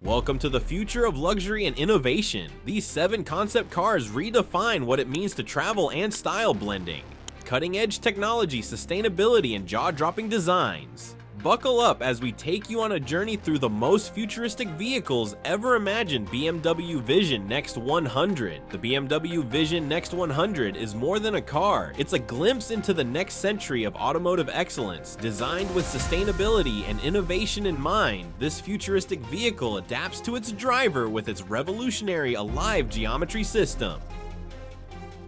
Welcome to the future of luxury and innovation. These 7 concept cars redefine what it means to travel and style blending. Cutting-edge technology, sustainability, and jaw-dropping designs. Buckle up as we take you on a journey through the most futuristic vehicles ever imagined. BMW Vision Next 100. The BMW Vision Next 100 is more than a car. It's a glimpse into the next century of automotive excellence. Designed with sustainability and innovation in mind, this futuristic vehicle adapts to its driver with its revolutionary Alive geometry system.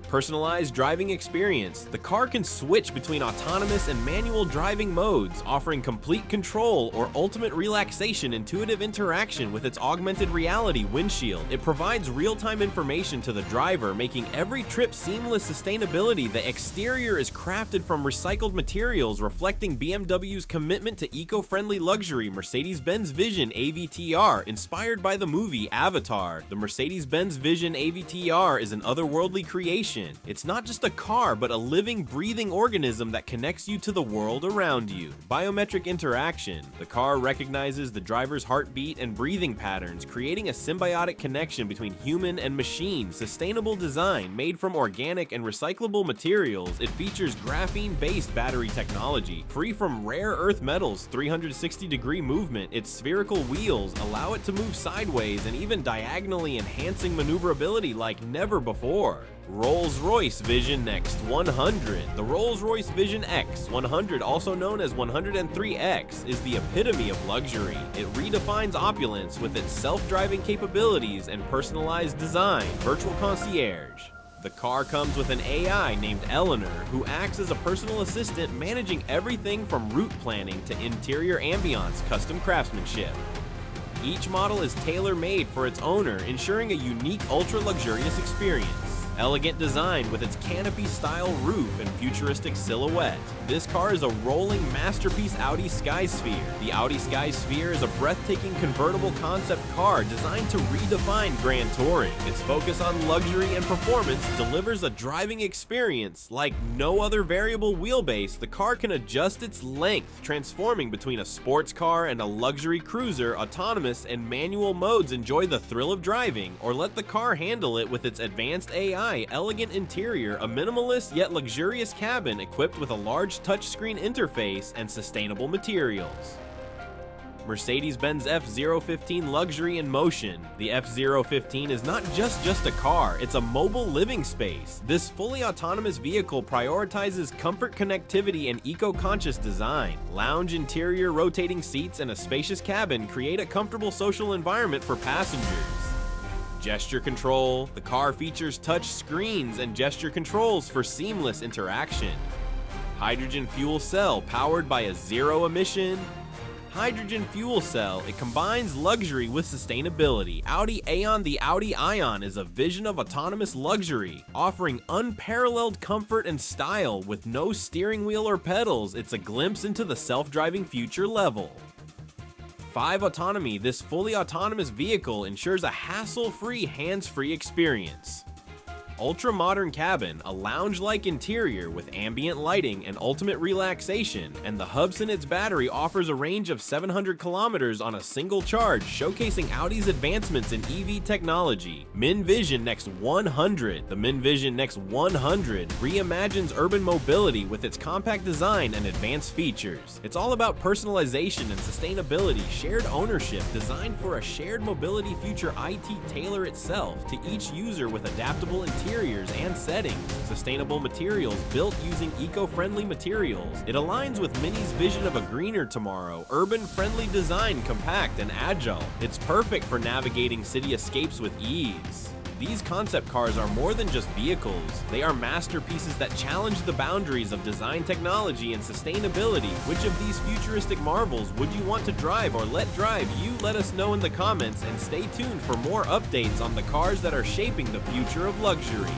Personalized driving experience. The car can switch between autonomous and manual driving modes, offering complete control or ultimate relaxation. Intuitive interaction with its augmented reality windshield. It provides real-time information to the driver, making every trip seamless. Sustainability. The exterior is crafted from recycled materials, reflecting BMW's commitment to eco-friendly luxury. Mercedes-Benz Vision AVTR, inspired by the movie Avatar. The Mercedes-Benz Vision AVTR is an otherworldly creation. It's not just a car, but a living, breathing organism that connects you to the world around you. Biometric interaction. The car recognizes the driver's heartbeat and breathing patterns, creating a symbiotic connection between human and machine. Sustainable design. Made from organic and recyclable materials, it features graphene-based battery technology, free from rare earth metals. 360-degree movement. Its spherical wheels allow it to move sideways and even diagonally, enhancing maneuverability like never before. Rolls-Royce Vision Next 100. The Rolls-Royce Vision X 100, also known as 103X, is the epitome of luxury. It redefines opulence with its self-driving capabilities and personalized design. Virtual concierge. The car comes with an AI named Eleanor, who acts as a personal assistant, managing everything from route planning to interior ambiance, custom craftsmanship. Each model is tailor-made for its owner, ensuring a unique, ultra-luxurious experience. Elegant design with its canopy-style roof and futuristic silhouette. This car is a rolling masterpiece Audi Skysphere. The Audi Skysphere is a breathtaking convertible concept car designed to redefine grand touring. Its focus on luxury and performance delivers a driving experience like no other. Variable wheelbase. The car can adjust its length, transforming between a sports car and a luxury cruiser. Autonomous and manual modes. Enjoy the thrill of driving, or let the car handle it with its advanced AI. Elegant interior, a minimalist yet luxurious cabin equipped with a large touchscreen interface and sustainable materials. Mercedes-Benz F015 luxury in motion. The F015 is not just a car, it's a mobile living space. This fully autonomous vehicle prioritizes comfort, connectivity, and eco-conscious design. Lounge interior, rotating seats, and a spacious cabin create a comfortable social environment for passengers. Gesture control. The car features touch screens and gesture controls for seamless interaction. Hydrogen fuel cell powered by a zero-emission hydrogen fuel cell. It combines luxury with sustainability. Audi Aon. The Audi Aon is a vision of autonomous luxury, offering unparalleled comfort and style. With no steering wheel or pedals, it's a glimpse into the self-driving future level. 5 Autonomy. This fully autonomous vehicle ensures a hassle-free, hands-free experience. Ultra-modern cabin, a lounge-like interior with ambient lighting and ultimate relaxation, and the Hubson's battery offers a range of 700 kilometers on a single charge, showcasing Audi's advancements in EV technology. MIN Vision Next 100. The MIN Vision Next 100 reimagines urban mobility with its compact design and advanced features. It's all about personalization and sustainability. Shared ownership, designed for a shared mobility future. IT tailor itself to each user with adaptable interiors and settings. Sustainable materials, built using eco-friendly materials. It aligns with Mini's vision of a greener tomorrow. Urban-friendly design, compact and agile. It's perfect for navigating city escapes with ease. These concept cars are more than just vehicles. They are masterpieces that challenge the boundaries of design, technology, and sustainability. Which of these futuristic marvels would you want to drive or let drive? You let us know in the comments, and stay tuned for more updates on the cars that are shaping the future of luxury.